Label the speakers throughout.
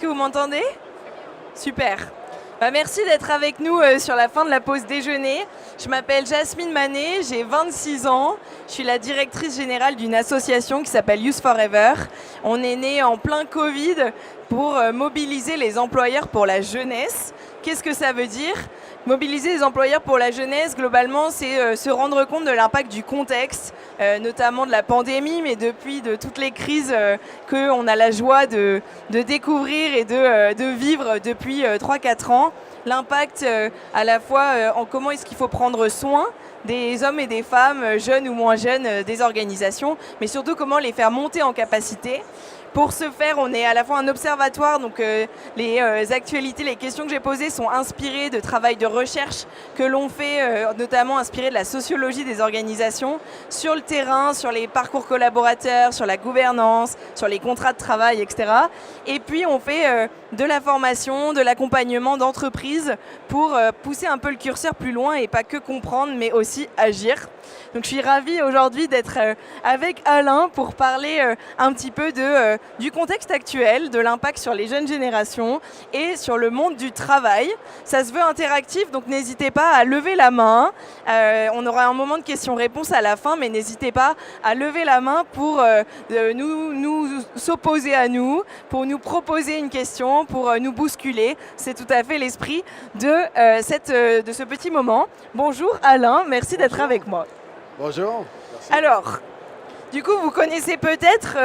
Speaker 1: que vous m'entendez? Super. Merci d'être avec nous sur la fin de la pause déjeuner. Je m'appelle Jasmine Manet, j'ai 26 ans. Je suis la directrice générale d'une association qui s'appelle Youth Forever. On est né en plein Covid pour mobiliser les employeurs pour la jeunesse. Qu'est-ce que ça veut dire? Mobiliser les employeurs pour la jeunesse, globalement, c'est se rendre compte de l'impact du contexte, notamment de la pandémie, mais depuis de toutes les crises qu'on a la joie de découvrir et de vivre depuis 3-4 ans. L'impact à la fois en comment est-ce qu'il faut prendre soin des hommes et des femmes, jeunes ou moins jeunes, des organisations, mais surtout comment les faire monter en capacité. Pour ce faire, on est à la fois un observatoire, donc les actualités, les questions que j'ai posées sont inspirées de travail de recherche que l'on fait, notamment inspirées de la sociologie des organisations, sur le terrain, sur les parcours collaborateurs, sur la gouvernance, sur les contrats de travail, etc. Et puis on fait de la formation, de l'accompagnement d'entreprises pour pousser un peu le curseur plus loin et pas que comprendre, mais aussi agir. Donc je suis ravie aujourd'hui d'être avec Alain pour parler un petit peu du contexte actuel, de l'impact sur les jeunes générations et sur le monde du travail. Ça se veut interactif, donc n'hésitez pas à lever la main. On aura un moment de questions-réponses à la fin, mais n'hésitez pas à lever la main pour nous s'opposer à nous, pour nous proposer une question, pour nous bousculer. C'est tout à fait l'esprit de ce petit moment. Bonjour Alain, merci d'être avec moi.
Speaker 2: Bonjour. Merci.
Speaker 1: Alors, du coup, vous connaissez peut-être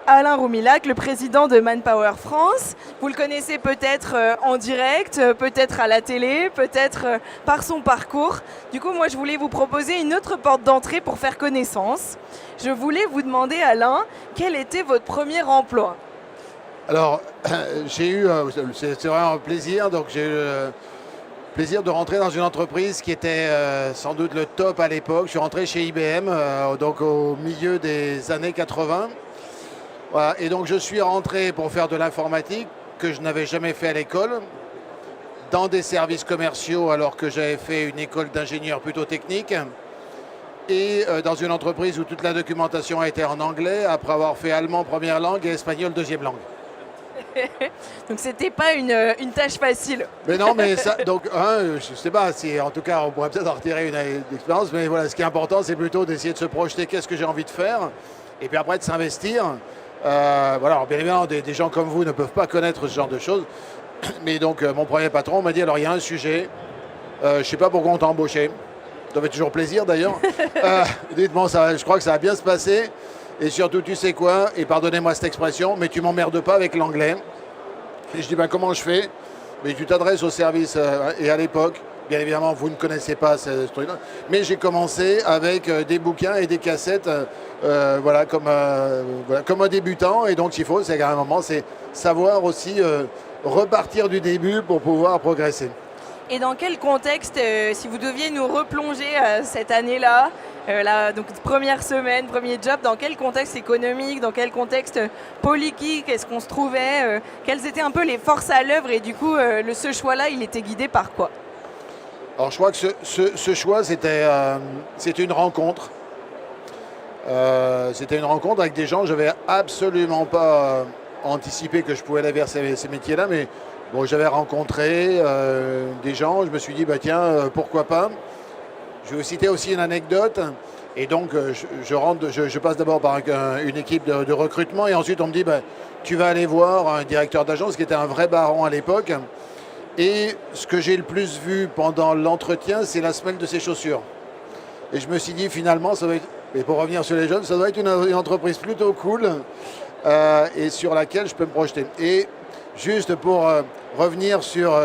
Speaker 1: Alain Roumilac, le président de Manpower France. Vous le connaissez peut-être en direct, peut-être à la télé, peut-être par son parcours. Du coup, moi, je voulais vous proposer une autre porte d'entrée pour faire connaissance. Je voulais vous demander, Alain, quel était votre premier emploi?
Speaker 2: Alors, j'ai eu, c'est vraiment un plaisir, donc j'ai eu plaisir de rentrer dans une entreprise qui était sans doute le top à l'époque. Je suis rentré chez IBM, donc au milieu des années 80. Voilà. Et donc je suis rentré pour faire de l'informatique que je n'avais jamais fait à l'école, dans des services commerciaux alors que j'avais fait une école d'ingénieur plutôt technique. Et dans une entreprise où toute la documentation a été en anglais, après avoir fait allemand première langue et espagnol deuxième langue.
Speaker 1: Donc c'était pas une tâche facile.
Speaker 2: Mais non, mais ça, donc, je sais pas, si, en tout cas, on pourrait peut-être en retirer une expérience, mais voilà, ce qui est important, c'est plutôt d'essayer de se projeter qu'est-ce que j'ai envie de faire, et puis après de s'investir. Voilà, alors bien évidemment, des gens comme vous ne peuvent pas connaître ce genre de choses, mais donc mon premier patron m'a dit, alors il y a un sujet, je sais pas pourquoi on t'a embauché, ça fait toujours plaisir d'ailleurs, dites-moi, je crois que ça va bien se passer. Et surtout, tu sais quoi, et pardonnez-moi cette expression, mais tu m'emmerdes pas avec l'anglais. Et je dis, comment je fais? Mais tu t'adresses au service, et à l'époque, bien évidemment, vous ne connaissez pas ce truc-là, mais j'ai commencé avec des bouquins et des cassettes, voilà, comme un débutant. Et donc, ce qu'il faut, c'est qu'à un moment, c'est savoir aussi repartir du début pour pouvoir progresser.
Speaker 1: Et dans quel contexte, si vous deviez nous replonger cette année-là, donc première semaine, premier job, dans quel contexte économique, dans quel contexte politique est-ce qu'on se trouvait, quelles étaient un peu les forces à l'œuvre et du coup ce choix-là, il était guidé par quoi?
Speaker 2: Alors je crois que ce choix, c'était une rencontre. C'était une rencontre avec des gens, je n'avais absolument pas anticipé que je pouvais aller vers ces métiers-là, mais bon, j'avais rencontré des gens, je me suis dit, tiens, pourquoi pas. Je vais vous citer aussi une anecdote. Et donc, je passe d'abord par une équipe de recrutement et ensuite on me dit, tu vas aller voir un directeur d'agence qui était un vrai baron à l'époque. Et ce que j'ai le plus vu pendant l'entretien, c'est la semelle de ses chaussures. Et je me suis dit, finalement, ça doit être, et pour revenir sur les jeunes, ça doit être une entreprise plutôt cool et sur laquelle je peux me projeter. Et juste pour revenir sur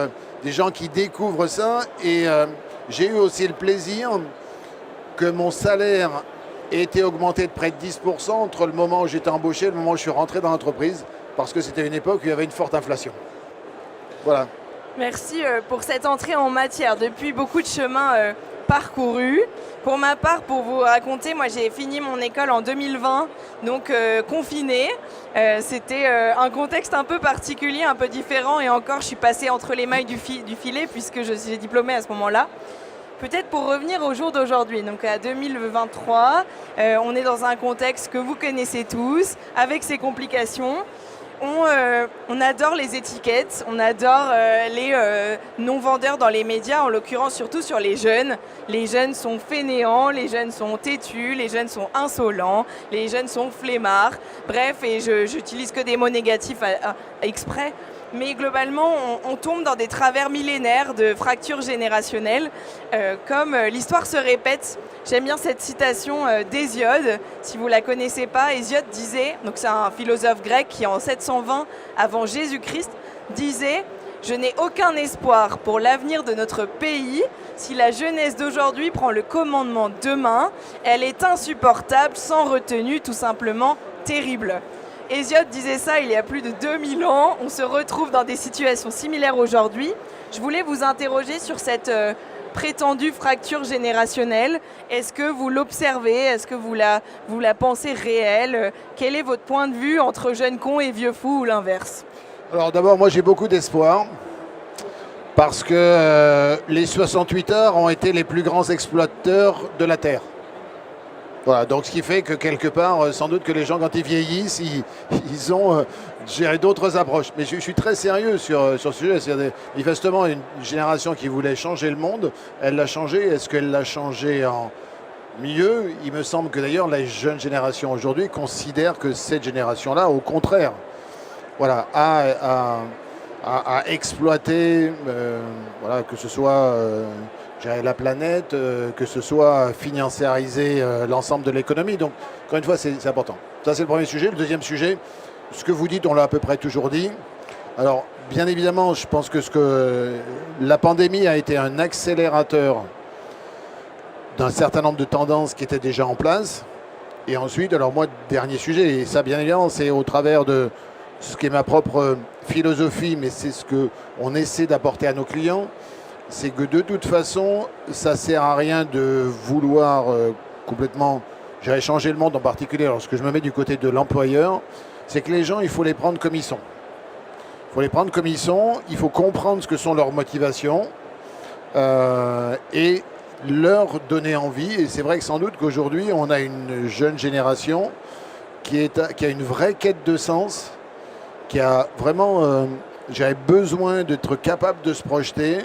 Speaker 2: des gens qui découvrent ça, et j'ai eu aussi le plaisir que mon salaire ait été augmenté de près de 10% entre le moment où j'étais embauché et le moment où je suis rentré dans l'entreprise, parce que c'était une époque où il y avait une forte inflation. Voilà.
Speaker 1: Merci pour cette entrée en matière. Depuis beaucoup de chemins parcourus. Pour ma part, pour vous raconter, moi j'ai fini mon école en 2020, donc confinée. C'était un contexte un peu particulier, un peu différent, et encore je suis passée entre les mailles du filet puisque je suis diplômée à ce moment-là. Peut-être pour revenir au jour d'aujourd'hui, donc à 2023, on est dans un contexte que vous connaissez tous, avec ses complications. On adore les étiquettes, on adore les non-vendeurs dans les médias, en l'occurrence surtout sur les jeunes. Les jeunes sont fainéants, les jeunes sont têtus, les jeunes sont insolents, les jeunes sont flemmards. Bref, et j'utilise que des mots négatifs exprès. Mais globalement, on tombe dans des travers millénaires de fractures générationnelles, comme l'histoire se répète. J'aime bien cette citation d'Hésiode, si vous ne la connaissez pas. Hésiode disait, donc c'est un philosophe grec qui en 720 avant Jésus-Christ disait « Je n'ai aucun espoir pour l'avenir de notre pays. Si la jeunesse d'aujourd'hui prend le commandement demain, elle est insupportable, sans retenue, tout simplement terrible. » Hésiode disait ça il y a plus de 2000 ans. On se retrouve dans des situations similaires aujourd'hui. Je voulais vous interroger sur cette prétendue fracture générationnelle. Est-ce que vous l'observez? Est-ce que vous la pensez réelle? Quel est votre point de vue entre jeunes cons et vieux fous ou l'inverse?
Speaker 2: Alors d'abord, moi j'ai beaucoup d'espoir parce que les 68 heures ont été les plus grands exploiteurs de la Terre. Voilà, donc ce qui fait que quelque part, sans doute que les gens, quand ils vieillissent, ils ont géré d'autres approches. Mais je suis très sérieux sur ce sujet. C'est manifestement une génération qui voulait changer le monde. Elle l'a changé. Est-ce qu'elle l'a changé en mieux? Il me semble que d'ailleurs, la jeune génération aujourd'hui considère que cette génération-là, au contraire, voilà, à exploiter, voilà, que ce soit la planète, que ce soit financiariser l'ensemble de l'économie. Donc, encore une fois, c'est important. Ça, c'est le premier sujet. Le deuxième sujet, ce que vous dites, on l'a à peu près toujours dit. Alors, bien évidemment, je pense que la pandémie a été un accélérateur d'un certain nombre de tendances qui étaient déjà en place. Et ensuite, alors moi, dernier sujet, et ça, bien évidemment, c'est au travers de ce qui est ma propre philosophie, mais c'est ce qu'on essaie d'apporter à nos clients, c'est que de toute façon, ça ne sert à rien de vouloir complètement changer le monde en particulier. Lorsque je me mets du côté de l'employeur, c'est que les gens, il faut les prendre comme ils sont. Il faut les prendre comme ils sont, il faut comprendre ce que sont leurs motivations et leur donner envie. Et c'est vrai que sans doute qu'aujourd'hui, on a une jeune génération qui a une vraie quête de sens, qui a vraiment besoin d'être capable de se projeter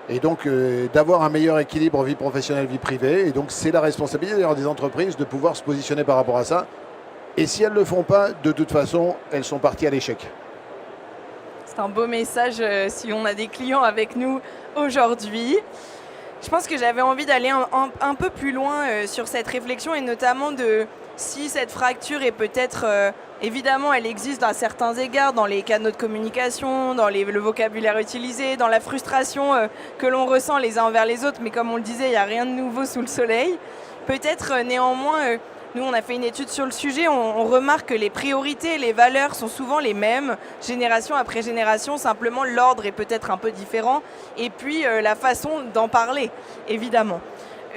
Speaker 2: et donc d'avoir un meilleur équilibre vie professionnelle, vie privée. Et donc c'est la responsabilité d'ailleurs des entreprises de pouvoir se positionner par rapport à ça. Et si elles ne le font pas, de toute façon, elles sont parties à l'échec.
Speaker 1: C'est un beau message si on a des clients avec nous aujourd'hui. Je pense que j'avais envie d'aller un peu plus loin sur cette réflexion et notamment de si cette fracture est peut-être, évidemment elle existe à certains égards dans les canaux de communication, dans le vocabulaire utilisé, dans la frustration que l'on ressent les uns envers les autres, mais comme on le disait, il n'y a rien de nouveau sous le soleil. Peut-être néanmoins, nous on a fait une étude sur le sujet, on remarque que les priorités, les valeurs sont souvent les mêmes, génération après génération, simplement l'ordre est peut-être un peu différent, et puis la façon d'en parler, évidemment.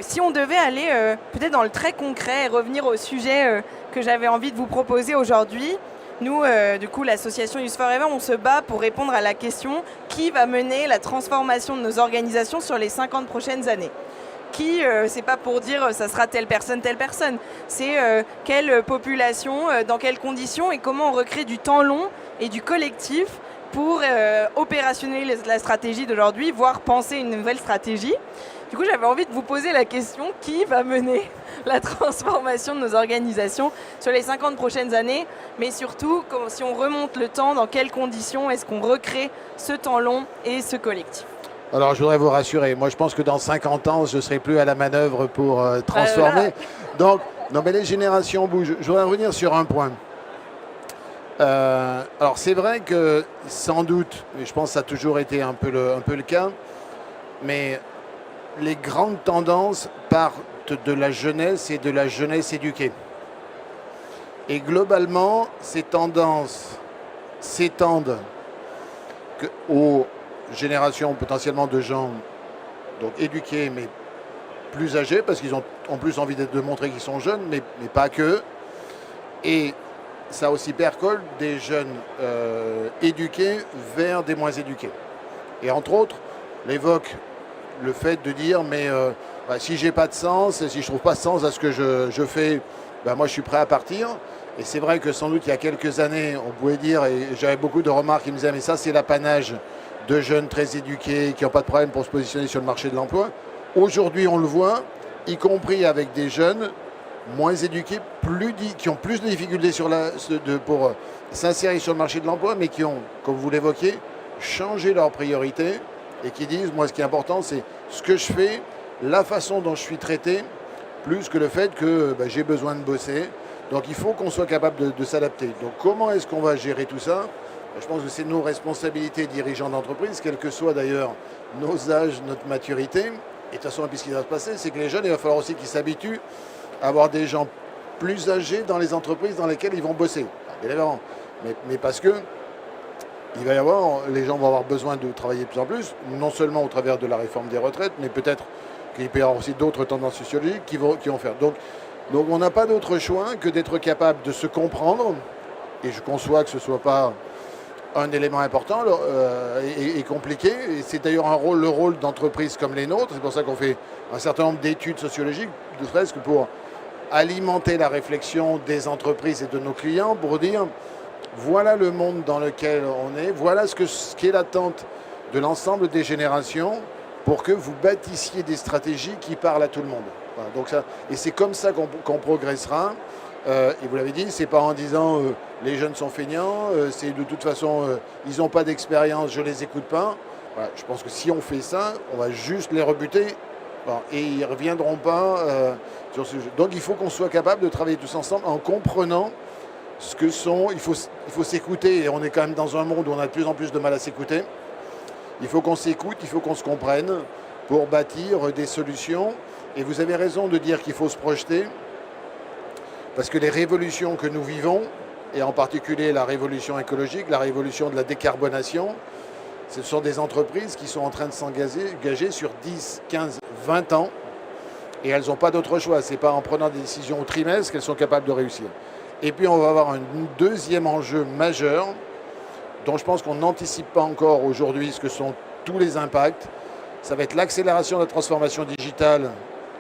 Speaker 1: Si on devait aller peut-être dans le très concret et revenir au sujet que j'avais envie de vous proposer aujourd'hui, nous, du coup, l'association Youth Forever, on se bat pour répondre à la question qui va mener la transformation de nos organisations sur les 50 prochaines années. Qui, c'est pas pour dire ça sera telle personne, c'est quelle population, dans quelles conditions et comment on recrée du temps long et du collectif pour opérationnaliser la stratégie d'aujourd'hui, voire penser une nouvelle stratégie. Du coup, j'avais envie de vous poser la question, qui va mener la transformation de nos organisations sur les 50 prochaines années, mais surtout, si on remonte le temps, dans quelles conditions est-ce qu'on recrée ce temps long et ce collectif?
Speaker 2: Alors, je voudrais vous rassurer. Moi, je pense que dans 50 ans, je ne serai plus à la manœuvre pour transformer. Donc, non, mais les générations bougent. Je voudrais revenir sur un point. Alors, c'est vrai que, sans doute, et je pense que ça a toujours été un peu le cas, mais les grandes tendances partent de la jeunesse et de la jeunesse éduquée. Et globalement, ces tendances s'étendent aux générations potentiellement de gens donc éduqués mais plus âgés parce qu'ils ont en plus envie de montrer qu'ils sont jeunes, mais pas que. Et ça aussi percole des jeunes éduqués vers des moins éduqués. Et entre autres, l'évoque le fait de dire mais si j'ai pas de sens, si je trouve pas de sens à ce que je fais, moi je suis prêt à partir. Et c'est vrai que sans doute il y a quelques années, on pouvait dire, et j'avais beaucoup de remarques qui me disaient, mais ça c'est l'apanage de jeunes très éduqués qui n'ont pas de problème pour se positionner sur le marché de l'emploi. Aujourd'hui, on le voit, y compris avec des jeunes moins éduqués, qui ont plus de difficultés pour s'insérer sur le marché de l'emploi, mais qui ont, comme vous l'évoquiez, changé leurs priorités et qui disent, moi ce qui est important, c'est ce que je fais, la façon dont je suis traité, plus que le fait que j'ai besoin de bosser. Donc il faut qu'on soit capable de s'adapter. Donc comment est-ce qu'on va gérer tout ça? Je pense que c'est nos responsabilités dirigeants d'entreprise, quels que soient d'ailleurs nos âges, notre maturité. Et de toute façon, ce qui va se passer, c'est que les jeunes, il va falloir aussi qu'ils s'habituent à avoir des gens plus âgés dans les entreprises dans lesquelles ils vont bosser. Évidemment. Mais parce que les gens vont avoir besoin de travailler de plus en plus, non seulement au travers de la réforme des retraites, mais peut-être qu'il peut y avoir aussi d'autres tendances sociologiques qui vont faire. Donc on n'a pas d'autre choix que d'être capable de se comprendre, et je conçois que ce ne soit pas un élément important et compliqué. Et c'est d'ailleurs le rôle d'entreprises comme les nôtres. C'est pour ça qu'on fait un certain nombre d'études sociologiques, ne serait-ce que pour alimenter la réflexion des entreprises et de nos clients, pour dire voilà le monde dans lequel on est, voilà ce qui est l'attente de l'ensemble des générations pour que vous bâtissiez des stratégies qui parlent à tout le monde. Voilà, donc et c'est comme ça qu'on progressera. Et vous l'avez dit, c'est pas en disant les jeunes sont feignants, c'est de toute façon ils n'ont pas d'expérience, je les écoute pas. Voilà, je pense que si on fait ça, on va juste les rebuter et ils ne reviendront pas sur ce sujet. Donc il faut qu'on soit capable de travailler tous ensemble en comprenant ce que sont. Il faut s'écouter, et on est quand même dans un monde où on a de plus en plus de mal à s'écouter. Il faut qu'on s'écoute, il faut qu'on se comprenne pour bâtir des solutions. Et vous avez raison de dire qu'il faut se projeter. Parce que les révolutions que nous vivons, et en particulier la révolution écologique, la révolution de la décarbonation, ce sont des entreprises qui sont en train de s'engager sur 10, 15, 20 ans, et elles n'ont pas d'autre choix. Ce n'est pas en prenant des décisions au trimestre qu'elles sont capables de réussir. Et puis on va avoir un deuxième enjeu majeur, dont je pense qu'on n'anticipe pas encore aujourd'hui ce que sont tous les impacts. Ça va être l'accélération de la transformation digitale,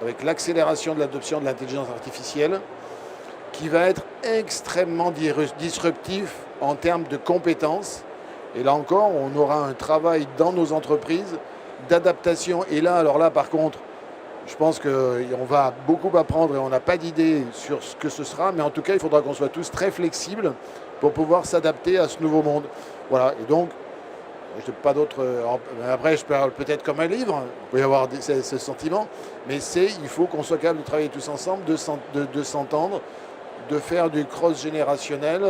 Speaker 2: avec l'accélération de l'adoption de l'intelligence artificielle, qui va être extrêmement disruptif en termes de compétences. Et là encore, on aura un travail dans nos entreprises d'adaptation. Et là, par contre, je pense qu'on va beaucoup apprendre et on n'a pas d'idée sur ce que ce sera. Mais en tout cas, il faudra qu'on soit tous très flexibles pour pouvoir s'adapter à ce nouveau monde. Voilà. Et donc, je n'ai pas d'autres. Après, je parle peut-être comme un livre. Il peut y avoir ce sentiment. Mais il faut qu'on soit capable de travailler tous ensemble, de s'entendre, de faire du cross-générationnel,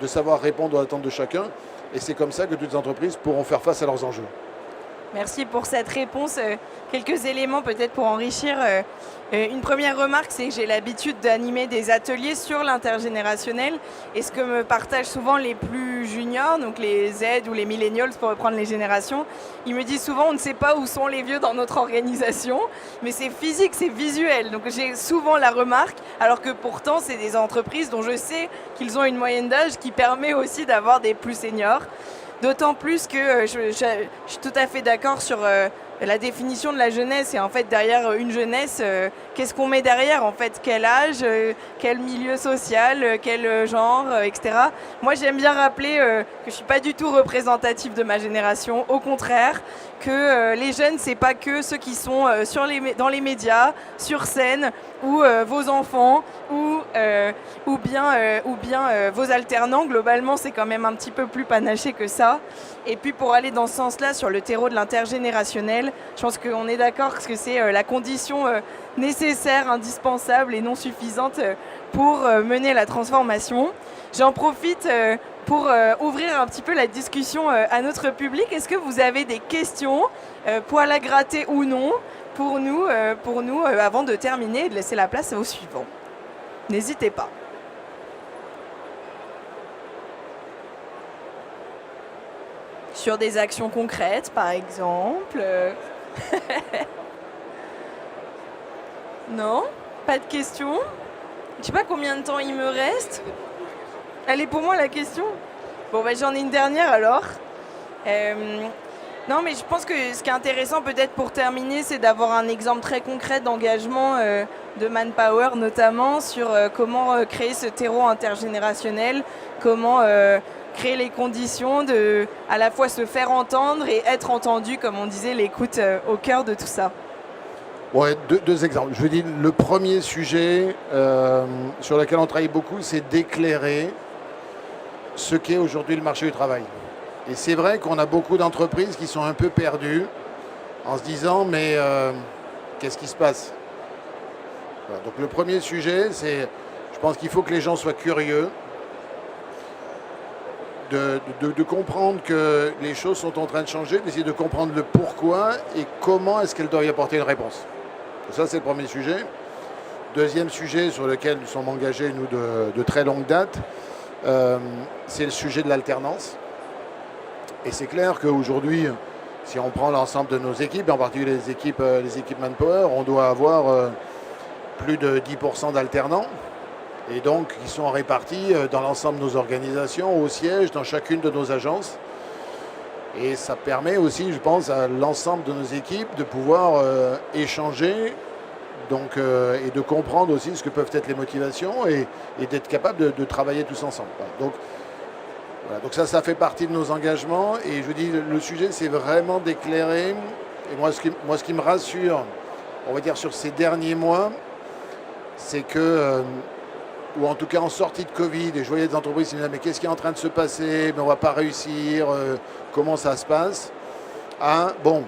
Speaker 2: de savoir répondre aux attentes de chacun. Et c'est comme ça que toutes les entreprises pourront faire face à leurs enjeux.
Speaker 1: Merci pour cette réponse. Quelques éléments peut-être pour enrichir. Une première remarque, c'est que j'ai l'habitude d'animer des ateliers sur l'intergénérationnel. Et ce que me partagent souvent les plus juniors, donc les Z ou les millennials pour reprendre les générations, ils me disent souvent on ne sait pas où sont les vieux dans notre organisation, mais c'est physique, c'est visuel. Donc j'ai souvent la remarque, alors que pourtant c'est des entreprises dont je sais qu'ils ont une moyenne d'âge qui permet aussi d'avoir des plus seniors. D'autant plus que je suis tout à fait d'accord sur la définition de la jeunesse. Et en fait, derrière une jeunesse, qu'est-ce qu'on met derrière en fait? Quel âge, quel milieu social, quel genre, etc. Moi, j'aime bien rappeler que je ne suis pas du tout représentative de ma génération. Au contraire, que les jeunes, c'est pas que ceux qui sont dans les médias, sur scène, ou vos enfants, ou bien vos alternants. Globalement, c'est quand même un petit peu plus panaché que ça. Et puis pour aller dans ce sens-là, sur le terreau de l'intergénérationnel, je pense qu'on est d'accord que c'est la condition nécessaire, indispensable et non suffisante pour mener la transformation. J'en profite pour ouvrir un petit peu la discussion à notre public. Est-ce que vous avez des questions, poil à gratter ou non, pour nous avant de terminer et de laisser la place au suivant? N'hésitez pas. Sur des actions concrètes, par exemple. Non? Pas de questions? Je sais pas combien de temps il me reste. Elle est pour moi la question? Bon, j'en ai une dernière alors. Non, mais je pense que ce qui est intéressant peut-être pour terminer, c'est d'avoir un exemple très concret d'engagement de Manpower, notamment sur comment créer ce terreau intergénérationnel, comment créer les conditions de à la fois se faire entendre et être entendu, comme on disait, l'écoute au cœur de tout ça.
Speaker 2: Ouais, deux exemples. Je veux dire, le premier sujet sur lequel on travaille beaucoup, c'est d'éclairer ce qu'est aujourd'hui le marché du travail. Et c'est vrai qu'on a beaucoup d'entreprises qui sont un peu perdues en se disant mais qu'est-ce qui se passe? Voilà, donc le premier sujet, c'est, je pense qu'il faut que les gens soient curieux de comprendre que les choses sont en train de changer, d'essayer de comprendre le pourquoi et comment est-ce qu'elles doivent y apporter une réponse. Et ça, c'est le premier sujet. Deuxième sujet sur lequel nous sommes engagés, nous, de très longue date, c'est le sujet de l'alternance. Et c'est clair qu'aujourd'hui, si on prend l'ensemble de nos équipes, en particulier les équipes Manpower, on doit avoir plus de 10% d'alternants. Et donc, ils sont répartis dans l'ensemble de nos organisations, au siège, dans chacune de nos agences. Et ça permet aussi, je pense, à l'ensemble de nos équipes de pouvoir échanger donc, et de comprendre aussi ce que peuvent être les motivations et d'être capable de travailler tous ensemble. Voilà, donc ça fait partie de nos engagements. Et je vous dis, le sujet, c'est vraiment d'éclairer. Et moi, ce qui me rassure, on va dire, sur ces derniers mois, c'est que... ou en tout cas en sortie de Covid, et je voyais des entreprises qui me disaient mais qu'est-ce qui est en train de se passer, mais on ne va pas réussir, comment ça se passe. Bon,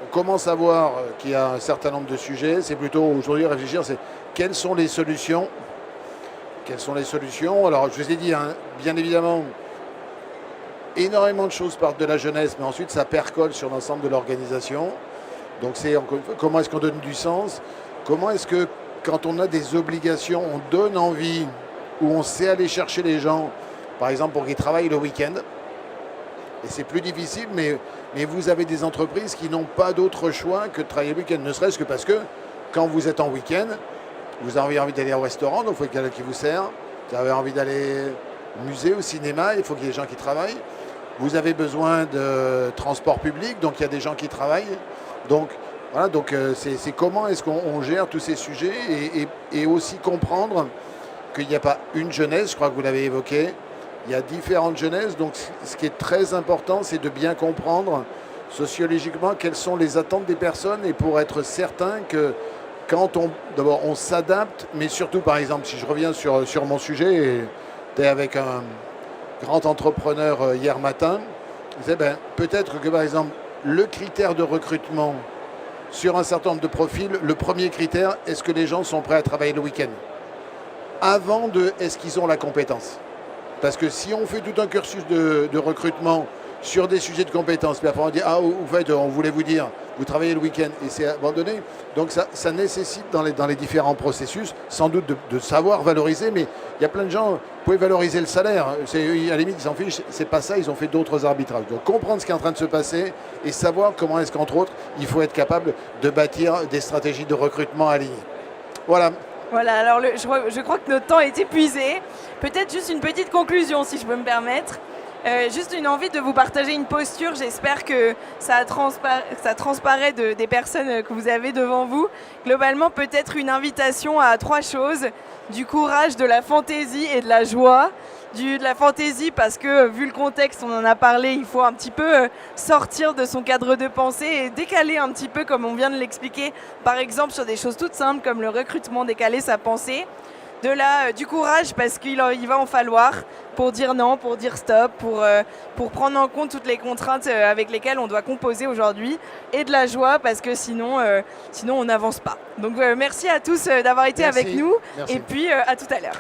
Speaker 2: on commence à voir qu'il y a un certain nombre de sujets, c'est plutôt aujourd'hui réfléchir, c'est quelles sont les solutions. Quelles sont les solutions? Alors je vous ai dit, bien évidemment, énormément de choses partent de la jeunesse, mais ensuite ça percole sur l'ensemble de l'organisation. Donc c'est comment est-ce qu'on donne du sens, comment est-ce que quand on a des obligations, on donne envie, ou on sait aller chercher les gens, par exemple pour qu'ils travaillent le week-end. Et c'est plus difficile, mais vous avez des entreprises qui n'ont pas d'autre choix que de travailler le week-end, ne serait-ce que parce que quand vous êtes en week-end, vous avez envie d'aller au restaurant, donc il faut quelqu'un qui vous sert. Vous avez envie d'aller au musée, au cinéma, il faut qu'il y ait des gens qui travaillent. Vous avez besoin de transport public, donc il y a des gens qui travaillent. Donc voilà, donc c'est comment est-ce qu'on gère tous ces sujets et aussi comprendre qu'il n'y a pas une jeunesse, je crois que vous l'avez évoqué, il y a différentes jeunesses. Donc ce qui est très important, c'est de bien comprendre sociologiquement quelles sont les attentes des personnes et pour être certain que quand d'abord on s'adapte, mais surtout par exemple, si je reviens sur mon sujet, j'étais avec un grand entrepreneur hier matin, il disait peut-être que par exemple le critère de recrutement sur un certain nombre de profils, le premier critère, est-ce que les gens sont prêts à travailler le week-end? Avant de, est-ce qu'ils ont la compétence? Parce que si on fait tout un cursus de recrutement sur des sujets de compétences, puis après on dit, en fait, on voulait vous dire, vous travaillez le week-end et c'est abandonné. Donc ça nécessite dans les différents processus, sans doute de savoir valoriser, mais il y a plein de gens, vous pouvez valoriser le salaire, à la limite ils s'en fichent, c'est pas ça, ils ont fait d'autres arbitrages. Donc comprendre ce qui est en train de se passer et savoir comment est-ce qu'entre autres, il faut être capable de bâtir des stratégies de recrutement alignées. Voilà.
Speaker 1: Voilà, alors je crois que notre temps est épuisé. Peut-être juste une petite conclusion, si je peux me permettre. Juste une envie de vous partager une posture. J'espère que ça transparaît des personnes que vous avez devant vous. Globalement, peut-être une invitation à 3 choses. Du courage, de la fantaisie et de la joie. De la fantaisie parce que, vu le contexte, on en a parlé, il faut un petit peu sortir de son cadre de pensée et décaler un petit peu, comme on vient de l'expliquer, par exemple sur des choses toutes simples comme le recrutement, décaler sa pensée. Du courage parce qu'il va en falloir pour dire non, pour dire stop, pour prendre en compte toutes les contraintes avec lesquelles on doit composer aujourd'hui, et de la joie parce que sinon on n'avance pas. Donc merci à tous d'avoir été avec nous.
Speaker 2: Merci.
Speaker 1: Et puis à tout à l'heure.